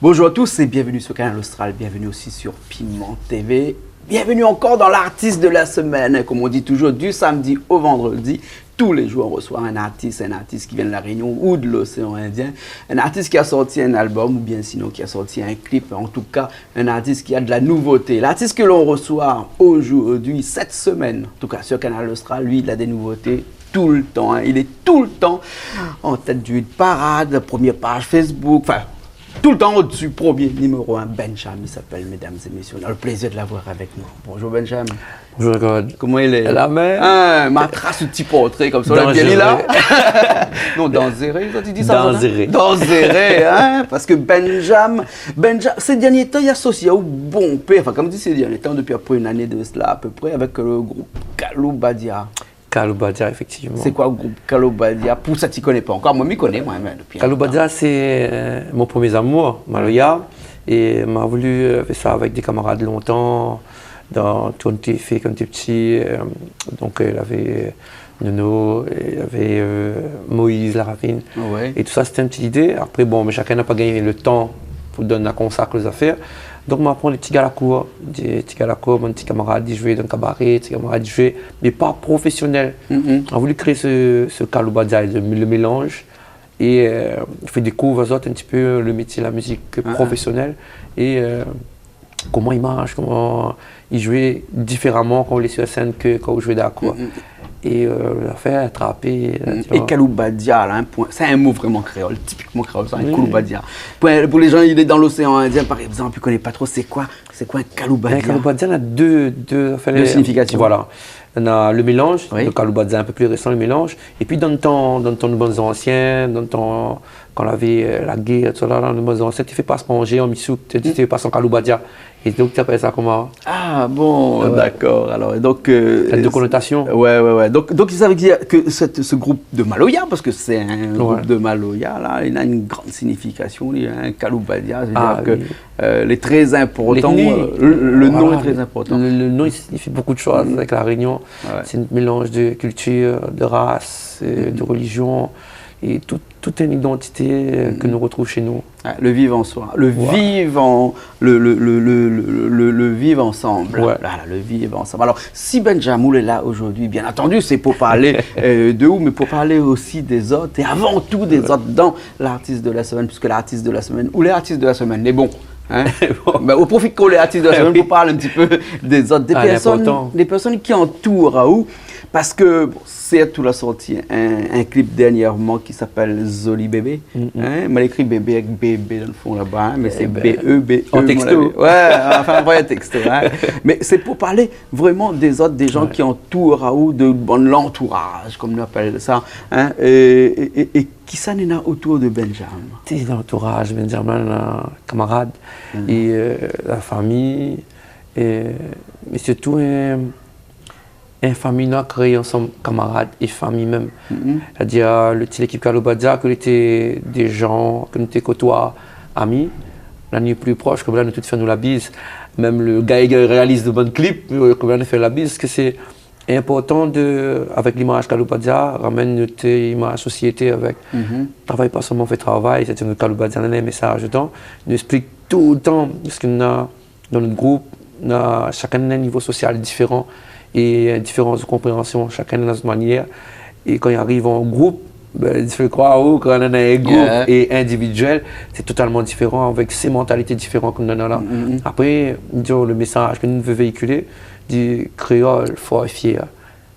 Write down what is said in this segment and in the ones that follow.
Bonjour à tous et bienvenue sur Canal Austral, bienvenue aussi sur Piment TV. Bienvenue encore dans l'artiste de la semaine, comme on dit toujours, du samedi au vendredi. Tous les jours, on reçoit un artiste qui vient de la Réunion ou de l'océan Indien. Un artiste qui a sorti un album ou bien sinon qui a sorti un clip. En tout cas, un artiste qui a de la nouveauté. L'artiste que l'on reçoit aujourd'hui, cette semaine, en tout cas sur Canal Austral, lui, il a des nouveautés tout le temps. Il est tout le temps en tête du hit parade, première page Facebook, enfin, tout le temps au-dessus, premier numéro 1, Benjam, il s'appelle, mesdames et messieurs. On a le plaisir de l'avoir avec nous. Bonjour Benjam. Bonjour God. Comment il est? La mer. Ma trace, un petit portrait comme ça, là, bien là. Non, Danzéré, tu dis ça? Danzéré. Danzéré, hein? Parce que Benjam, ces derniers temps, il associe au bon père, enfin, comme je dis ces derniers temps, depuis après une année de cela à peu près, avec le groupe Kalou Badia. Kalou Badia, effectivement. C'est quoi le groupe Kalou Badia? Pour ça, tu ne connais pas encore. Moi, je connais moi-même depuis. Kalou Badia, c'est mon premier amour, Maloya. Et m'a voulu faire ça avec des camarades longtemps. Quand on était petit, donc il y avait Nono, il y avait Moïse, la Ravine. Ouais. Et tout ça, c'était une petite idée. Après, bon, mais chacun n'a pas gagné le temps pour donner à consacrer les affaires. Donc, on m'apprend des petits gars à la cour, mon petit camarade, il jouait dans le cabaret, petit camarade, il jouait, mais pas professionnel. On a voulu créer ce Kalou Badia, le mélange, et fait découvrir aux autres un petit peu le métier, la musique professionnelle, et comment il marche, comment il jouait différemment quand on est sur la scène que quand on jouait dans la cour. Et l'affaire, attraper. Et Kalou Badia, là, c'est un mot vraiment créole, typiquement créole, c'est un Kalou Badia. Pour les gens, il est dans l'océan Indien, par exemple, ils ne connaissent pas trop, c'est quoi un Kalou Badia? Un Kalou Badia, il y a deux significations. Voilà. On a le mélange, oui. Le Kalou Badia un peu plus récent, le mélange. Et puis dans le temps de bons anciens, quand on avait la guerre, tout ça, dans le bons anciens, tu ne fais pas se manger en missouk, tu ne fais pas son Kalou Badia. Et donc tu appelles ça comment? Ah bon, d'accord. Alors donc il y a deux connotations. Ouais. Donc ils savent que ce groupe de Maloya, parce que c'est un groupe de Maloya, là, il a une grande signification. Il y a un Kalou Badia, c'est-à-dire que les très importants, le nom est très important. Le nom il signifie beaucoup de choses avec la Réunion. Ouais. C'est un mélange de culture, de race, de religion. Et toute une identité que nous retrouvons chez nous. Le vivre en soi, le vivre ensemble. Ouais. Voilà, le vivre ensemble. Alors, si Benjam est là aujourd'hui, bien entendu, c'est pour parler de vous, mais pour parler aussi des autres, et avant tout des autres dans l'artiste de la semaine, puisque l'artiste de la semaine, ou les artistes de la semaine, les bons. Hein? Ben, au profit qu'on les artistes de la semaine pour parler un petit peu des autres, des personnes qui entourent Raoult. Parce que, certes, tu l'as sorti un clip dernièrement qui s'appelle Zoli Bébé. Hein? Mal écrit bébé avec bébé dans le fond là-bas, hein? Mais c'est B-E-B-E. En texto. Ouais, enfin, un texto. Hein? Mais c'est pour parler vraiment des autres, des gens qui entourent Raoult, de l'entourage, comme on appelle ça. Hein? Et qui s'en est là autour de Benjam? C'est l'entourage, Benjamin, camarade, et la famille, mais surtout une famille nous a créé ensemble, camarades et famille même. C'est-à-dire l'équipe Kalou Badia, que était des gens que nous côtoyons, amis. Là, nous sommes plus proches, comme là, nous tous faisons la bise. Même le gars qui réalise de bons clips, comme là, nous faisons la bise, parce que c'est important avec l'image Kalou Badia, ramène notre image société avec. Travaille pas seulement fait travail, c'est notre Kalou Badia, un message dedans. Nous explique tout le temps ce qu'on a dans notre groupe. Chacun a un niveau social différent et différence de compréhension, chacun a notre manière. Et quand il arrive en groupe, il fait croire quand on a un groupe et individuel, c'est totalement différent, avec ses mentalités différentes qu'on a là. Après, le message que nous voulons véhiculer, du créole fort et fier.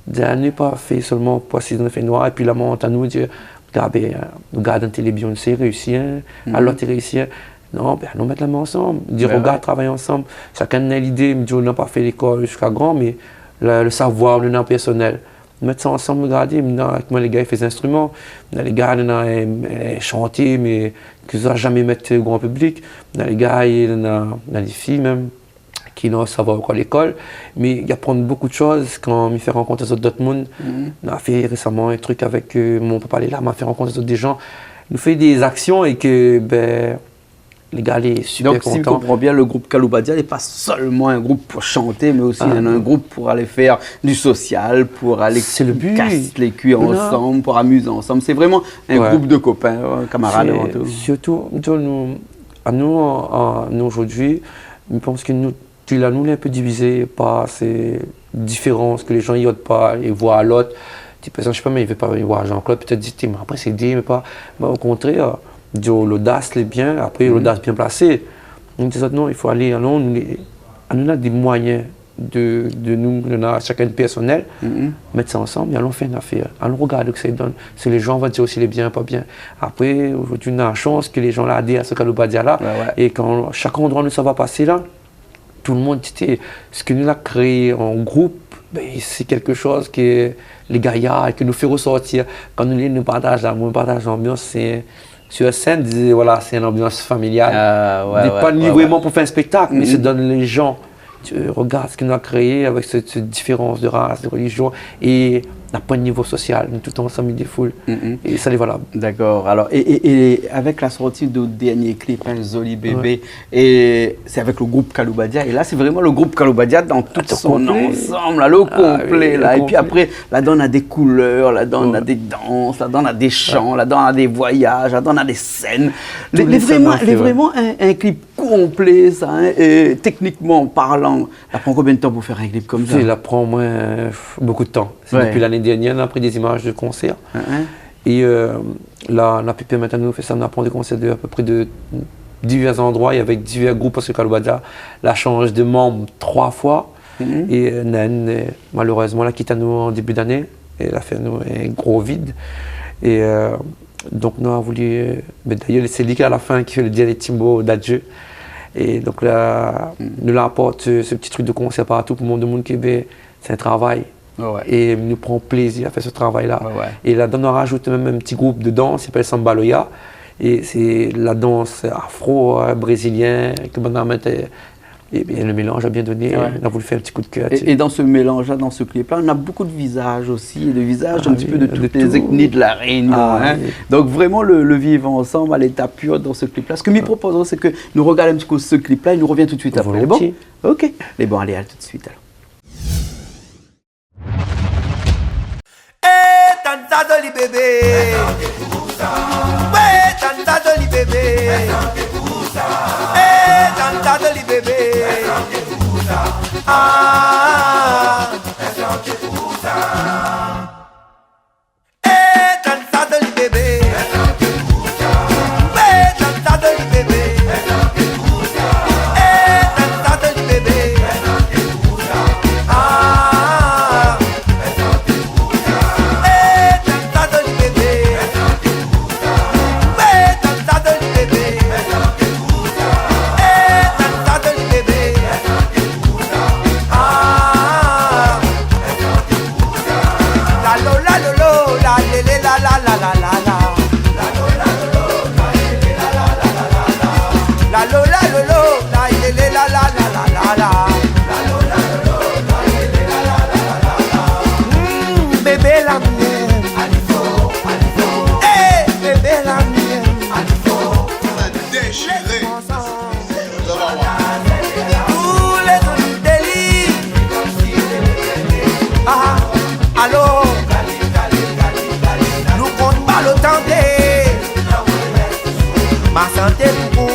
Ne pas faire seulement pour si on fait noir, et puis la monte à nous dire, regardez, nous gardons télévision, c'est réussi, alors tu réussi. Non, nous mettons la main ensemble, dire regarde, travailler ensemble. Chacun a l'idée, on n'a pas fait l'école jusqu'à grand, mais le savoir, le nom personnel. Mettre ça ensemble, regarder, moi les gars ils font des instruments, les gars ils chantent, mais que ça jamais mettre au grand public. Les gars, il y a des filles même qui n'ont savoir quoi à l'école, mais il apprend beaucoup de choses quand il fait rencontrer d'autres mondes. On a fait récemment un truc avec mon papa, là, m'a fait rencontrer des gens. Nous fait des actions et que les gars, les super donc, contents. Si je comprends bien, le groupe Kalou Badia n'est pas seulement un groupe pour chanter, mais aussi un groupe pour aller faire du social, pour aller casser les culs ensemble, pour amuser ensemble. C'est vraiment un groupe de copains, camarades avant tout. Surtout, nous, nous aujourd'hui, je pense que nous est un peu divisé par ces différences que les gens y ôtent pas et voient à l'autre. Par exemple, je sais pas, mais il veut pas voir Jean-Claude, peut-être dit, mais après c'est dit, mais pas. Mais au contraire, l'audace, les biens, après l'audace bien placée. On dit non, il faut aller, allons, on a des moyens de nous, on a chacun personnel, mettre ça ensemble et allons faire une affaire. Allons regarder ce que ça donne. Si les gens vont dire aussi les biens, pas bien. Après, aujourd'hui, on a la chance que les gens là adhèrent à ce Kaloubadia là. Et quand chaque endroit où ça va passer là, tout le monde, ce que nous avons créé en groupe, c'est quelque chose que les gaillards, qui nous fait ressortir. Quand nous partagons l'amour, nous partageons l'ambiance, c'est sur la scène, voilà, c'est une ambiance familiale. Pas vraiment pour faire un spectacle, mais ça donne les gens. Tu regardes ce qu'on a créé avec cette différence de race, de religion et n'a pas de niveau social, nous tout ensemble des foules et ça les voilà. D'accord. Alors et avec la sortie de dernier clip, Zoli Bébé, et c'est avec le groupe Kaloubadia et là c'est vraiment le groupe Kaloubadia dans tout son ensemble, là, le complet là. Et puis après là-dedans on a des couleurs, là-dedans on a des danses, là-dedans on a des chants, là-dedans on a des voyages, là-dedans on a des scènes. Vraiment un clip complet ça, hein, et techniquement parlant. Ça prend combien de temps pour faire un clip comme ça? Ça prend au moins beaucoup de temps. C'est depuis l'année dernière, on a pris des images de concerts. Et là, on a pu permettre à nous de faire ça. On a pris des concerts à peu près de divers endroits et avec divers groupes parce que Kaloubadia la change de membres 3 fois. Et Nen, malheureusement, l'a quitté à nous en début d'année. Et elle a fait nous un gros vide. Et donc, nous avons voulu. D'ailleurs, c'est lui qui à la fin qui fait le dernier Timbo d'adieu. Et donc là, nous apporte ce petit truc de concert partout pour le monde qui c'est un travail. Et nous prend plaisir à faire ce travail-là. Et là-dedans, on rajoute même un petit groupe de danse qui s'appelle Sambaloya. Et c'est la danse afro-brésilienne que maintenant et bien, le mélange a bien donné. On a voulu faire un petit coup de cœur. Et dans ce mélange-là, dans ce clip-là, on a beaucoup de visages aussi, de visages un petit peu de toutes les ethnies de la Réunion. Donc vraiment le vivre ensemble à l'état pur dans ce clip-là. Ce que nous proposons, c'est que nous regardons un petit peu ce clip-là et nous reviennent tout de suite après. Les bons? Ok. Les bons, allez, à tout de suite alors. Tanta Doli bébé, ouais, tanta Doli bébé, tanta Doli bébé, ah, tanta Doli bébé, ouais, tanta Doli bébé, tanta Doli bébé, ah. Ma santé pour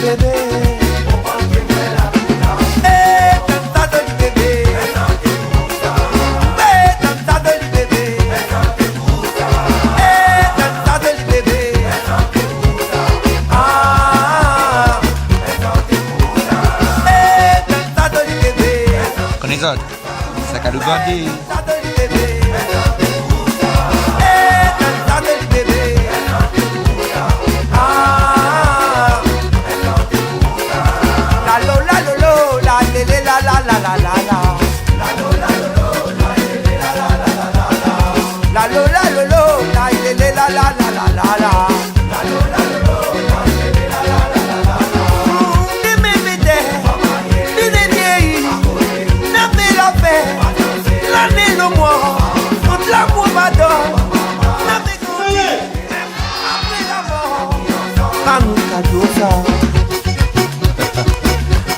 bébé. Tanta Doli bébé. Tanta Doli bébé. Tanta Doli bébé. Ah. Tanta Doli bébé. Connais-tu? C'est Kaloubadia.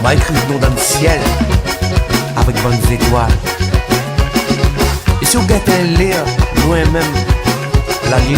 M'a écrit le nom dans le ciel avec bonnes étoiles. Et si vous gâtez un lire, loin même la ligne.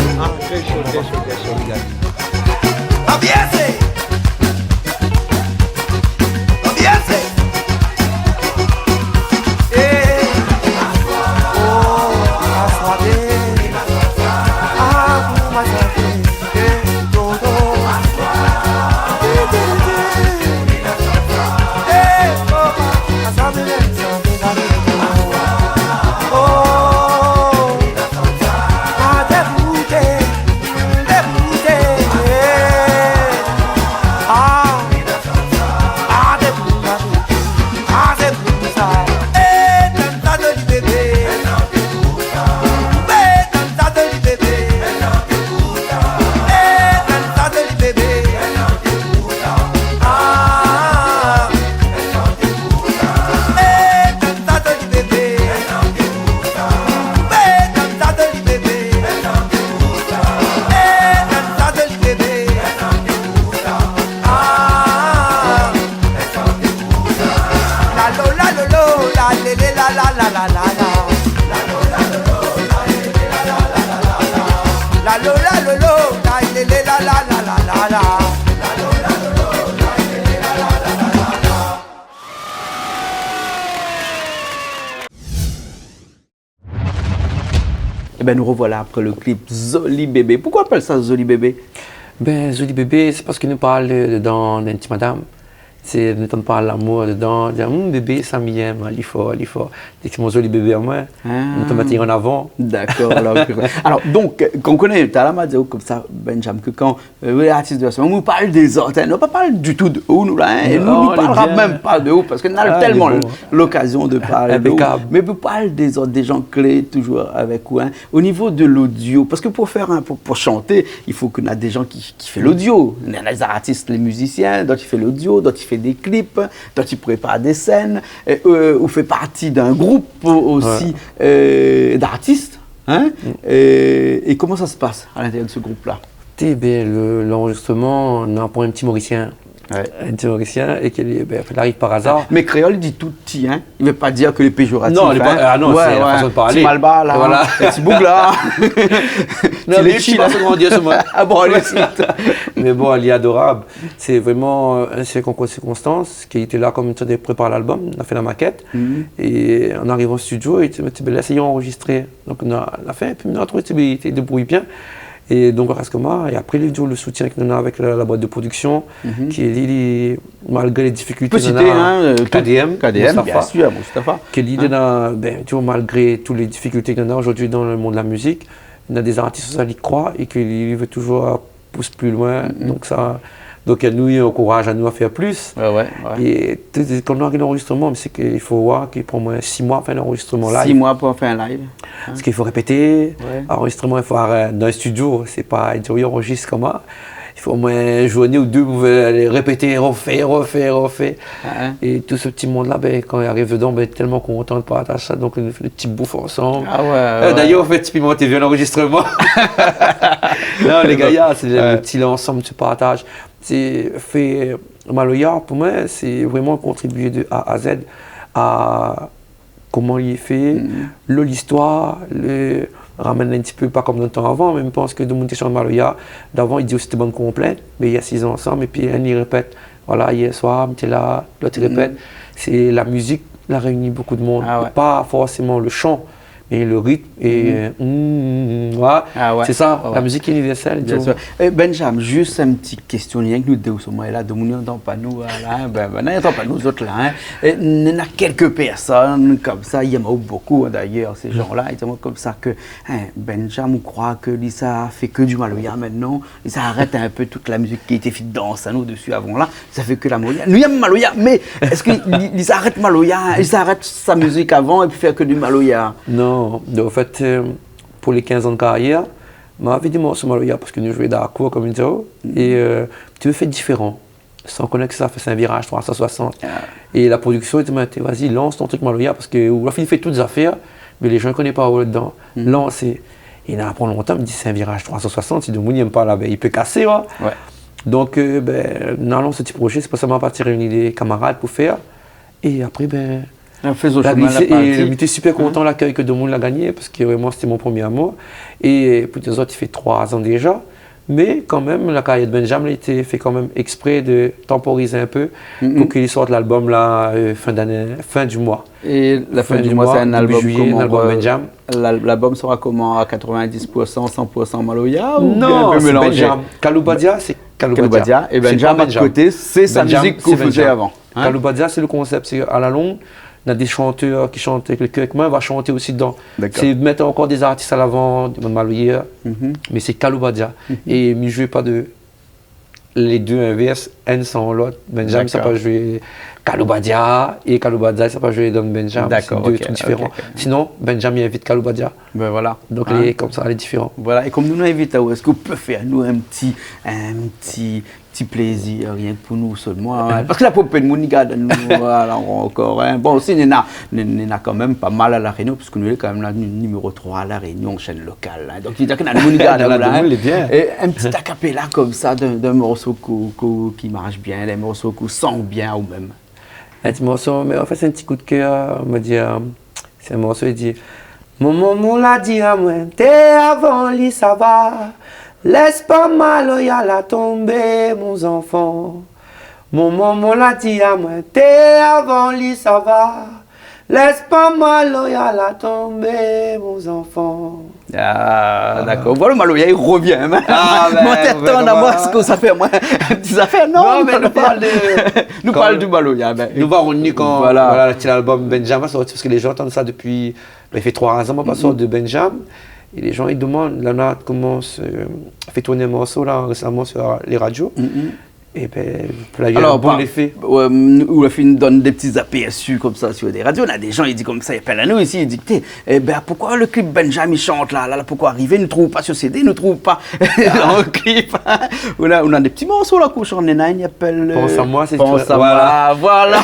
Eh ben nous revoilà après le clip Zoli Bébé. Pourquoi on appelle ça Zoli Bébé? Ben, Zoli Bébé, c'est parce qu'il nous parle dedans d'un petit madame. C'est nous on parle l'amour dedans, dire bébé, ça m'y aime, il faut. Dès que mon joli bébé à moi, nous te mettons en avant. D'accord. Alors, donc, qu'on connaît, tu as la radio comme ça, Benjamin, que quand l'artiste de la semaine, on nous parle des autres, on ne va pas parler du tout de où nous là, et nous ne parlera même pas de où, parce qu'on a tellement l'occasion de parler de où. Mais on parle des autres, des gens clés, toujours avec où. Hein. Au niveau de l'audio, parce que pour chanter, il faut qu'on a des gens qui font l'audio. Il y a les artistes, les musiciens, d'autres qui font l'audio, d'autres qui font des clips, toi tu prépares des scènes, ou fait partie d'un groupe aussi d'artistes. Hein? Et comment ça se passe à l'intérieur de ce groupe-là? L'enregistrement, on a pour un petit Mauricien. Ouais. Un petit Mauricien, et qu'il arrive par hasard. Mais créole, il dit tout petit, hein? Il ne veut pas dire que les péjoratifs. Non, c'est la façon de parler. Petit malba, là, voilà. Petit bougla. Non, mais je suis pas second Dieu ce mois. Ah bon, allez, mais bon, elle est adorable. C'est vraiment un circonstance qui était là comme tu prépares l'album, on a fait la maquette. Et en arrivant au studio, il dit, essayons d'enregistrer. Donc on a fait, puis on a trouvé qu'il se débrouille bien. Et donc, reste comme moi. Et après, le soutien qu'on a avec la boîte de production, qui est malgré les difficultés. Tu peux citer, KDM, bien sûr, Moustapha. Qui est malgré toutes les difficultés qu'on a aujourd'hui dans le monde de la musique, on a des artistes qui y croient et qui veulent toujours pousser plus loin. Donc, nous, il encourage à nous à faire plus. Et quand on a l'enregistrement, c'est qu'il faut voir qu'il prend au moins 6 mois à faire l'enregistrement live. 6 mois pour faire un live. Parce qu'il faut répéter. L'enregistrement, il faut avoir dans un studio. C'est pas dire oui, enregistre comme ça. Il faut au moins une journée ou deux pour répéter, refaire. Et tout ce petit monde-là, quand il arrive dedans, tellement content de partager ça. Donc, on fait des petits bouffes ensemble. D'ailleurs, on fait typiquement TV l'enregistrement. Non, les gars, c'est le petit ensemble, tu partages. C'est fait Maloya, pour moi, c'est vraiment contribuer de A à Z à comment il est fait, l'histoire, ramène un petit peu, pas comme dans le temps avant, mais je pense que de monter sur Maloya, d'avant, il dit aussi c'était bonne complète, mais il y a 6 ans ensemble, et puis il répète, voilà, hier soir, tu es là, l'autre répète. C'est la musique, la réunit beaucoup de monde, pas forcément le chant, mais le rythme et c'est ça, la musique universelle. Benjamin, juste une petite question, il y a que nous deux sommes là, de nous n'entend pas nous, n'entend pas nous autres là. Il y a quelques personnes comme ça, il y en a beaucoup d'ailleurs, ces gens-là, ils sont comme ça que Benjamin croit que ça fait que du Maloya maintenant, ça arrête un peu toute la musique qui était faite dans ça nous dessus avant là, ça fait que la Maloya. Nous il y a Maloya, mais est-ce qu'il arrête Maloya, il s'arrête sa musique avant et puis faire que du Maloya? Non. En fait, pour les 15 ans de carrière, m'avait dit moi sur Maloya parce que nous jouons dans la cour comme une zone et tu veux faire différent, sans connaître que ça fait un virage 360. Et la production était dit vas-y lance ton truc Maloya parce que il fait toutes les affaires, mais les gens ne connaissent pas où dedans. Lance et il a appris longtemps, il me dit c'est un virage 360, si le monde n'aime pas là, il peut casser. Donc on a lancé ce petit projet, c'est pour ça que m'a parti réunir des camarades pour faire et après il était super content l'accueil que Demoun l'a gagné parce que vraiment c'était mon premier amour. Et pour les autres, il fait 3 ans déjà. Mais quand même, la carrière de Benjamin a été fait quand même exprès de temporiser un peu pour qu'il sorte l'album là, fin d'année, fin du mois. Et la fin du mois, c'est un album juillet, comment, un album Benjamin. L'album sera comment, à 90%, 100% Maloya ou bien un Non, peu c'est mélangé? Benjamin. Kaloubadia, c'est Kaloubadia. Et Benjamin, de côté, c'est sa musique que vous faisiez avant. Hein? Kaloubadia, c'est le concept. C'est à la longue, on a des chanteurs qui chantent avec le cœur avec moi, on va chanter aussi dedans. C'est mettre encore des artistes à l'avant, des Maloya, mais c'est Kaloubadia. Et ne jouez pas de les deux inverses, un sans l'autre. Benjamin, ça peut jouer Kaloubadia et Kaloubadia, ça peut jouer Don Benjamin. C'est deux trucs différents. Sinon, Benjamin invite Kaloubadia. Ben voilà. Donc, comme ça, elle est différente. Voilà. Et comme nous nous invitons, est-ce que vous pouvez faire nous un petit plaisir, rien que pour nous seulement. Hein? Parce que la poupée de Monica, nous, voilà, encore. Hein? Bon, aussi, il y en a quand même pas mal à La Réunion, parce que nous, sommes quand même là, numéro 3 à La Réunion, chaîne locale. Hein? Donc, il y a qu'il y a Monica, là, et un petit acapella comme ça, d'un morceau qui marche bien, d'un morceau qui sent bien, ou même. Un petit morceau, mais en fait, c'est un petit coup de cœur. On me dit, c'est un morceau, il dit mon maman l'a dit à moi, t'es avant lui, ça va. Laisse pas mal, y'a la tombée, mon enfant. Mon maman l'a dit à moi, t'es avant lui, ça va. Laisse pas mal, y'a la tombée, mon enfant. Ah, d'accord. Voilà, Maloya, il revient. Hein? Ah, ben, moi, t'attends à moi ce que ça fait, moi. Des affaires, non, mais nous parle de. Nous parle du Maloya. Ben, nous va revenir quand voilà, le petit album Benjamin sorti, parce que les gens entendent ça depuis. Ben, il fait 3 ans, pas sorti de Benjamin. Et les gens, ils demandent, là, commence à faire tourner un morceau là, récemment sur les radios. Et ben, là, il y a un bon effet. Où la fille nous donne des petits aperçus comme ça sur des radios. On a des gens, ils disent comme ça, ils appellent à nous ici, ils disent, pourquoi le clip Benjamin chante là, pourquoi arriver, ne trouve pas sur CD, ne trouve pas en clip. Hein? On a des petits morceaux là, qu'on chante, ils appellent. Pense à moi, c'est Pense à moi, voilà.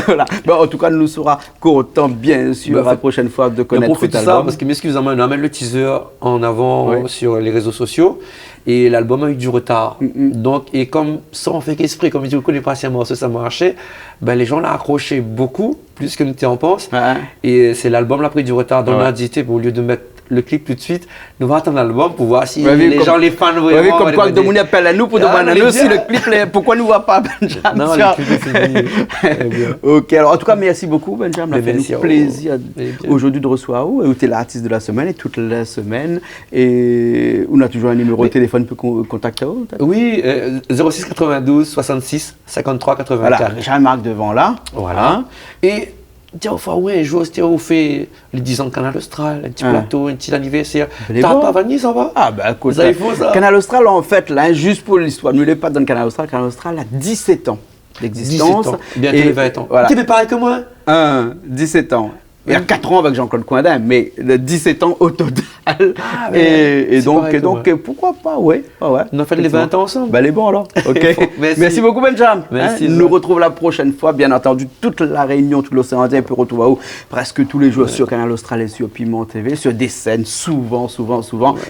Voilà. Bon, en tout cas, nous sera content, bien sûr, la prochaine fois de connaître cet album. Ça, parce que, excusez-moi, on amène le teaser en avant sur les réseaux sociaux. Et l'album a eu du retard. Donc, et comme ça, on fait qu'esprit, comme je dis, on connaît pas si un morceau, ça marchait, ben, les gens l'ont accroché beaucoup, plus que nous en pense. Et c'est l'album, là, pris du retard. Donc, on a dit, au lieu de mettre le clip tout de suite, nous allons attendre l'album pour voir si les gens, les fans, vraiment. Comme quoi, de monde appelle à nous pour demander à nous si le clip, pourquoi nous ne voit pas Benjamin? Non, le clip est fini. Ok, alors en tout cas, merci beaucoup, Benjamin. Ça fait nous plaisir aujourd'hui de recevoir vous. Tu es l'artiste de la semaine et toute la semaine. Et on a toujours un numéro de téléphone pour contacter vous? Oui, 06 92 66 53 84. Voilà, Jean-Marc devant là. Voilà. Et tiens, ouais, je vois, on fait les 10 ans de Canal Austral, un petit plateau, un petit anniversaire. T'as pas venu, ça va? Ah, ben écoute, ça, il faut ça. Canal Austral, en fait, là, juste pour l'histoire, nous, les pas dans le Canal Austral a 17 ans d'existence. 17 ans, bientôt les 20 ans. Voilà. Tu es pareil que moi? 17 ans. Il y a 4 ans avec Jean-Claude Coindin, mais 17 ans au total. Et donc pourquoi pas, ouais. On a fait les 20 ans ensemble. Ben, les bons alors. Ok. Merci beaucoup, Benjamin. Merci. Nous retrouvons la prochaine fois, bien entendu. Toute la Réunion, tout l'océan Indien peut retrouver presque tous les jours sur Canal Austral et sur Piment TV, sur des scènes, souvent.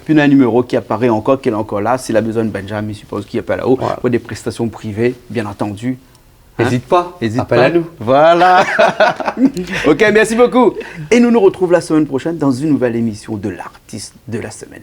Puis on a un numéro qui apparaît encore, qui est encore là. S'il a besoin de Benjamin, je suppose qu'il appelle là-haut. Pour des prestations privées, bien entendu. N'hésite pas, appelle à nous. Voilà. Ok, merci beaucoup. Et nous nous retrouvons la semaine prochaine dans une nouvelle émission de l'artiste de la semaine.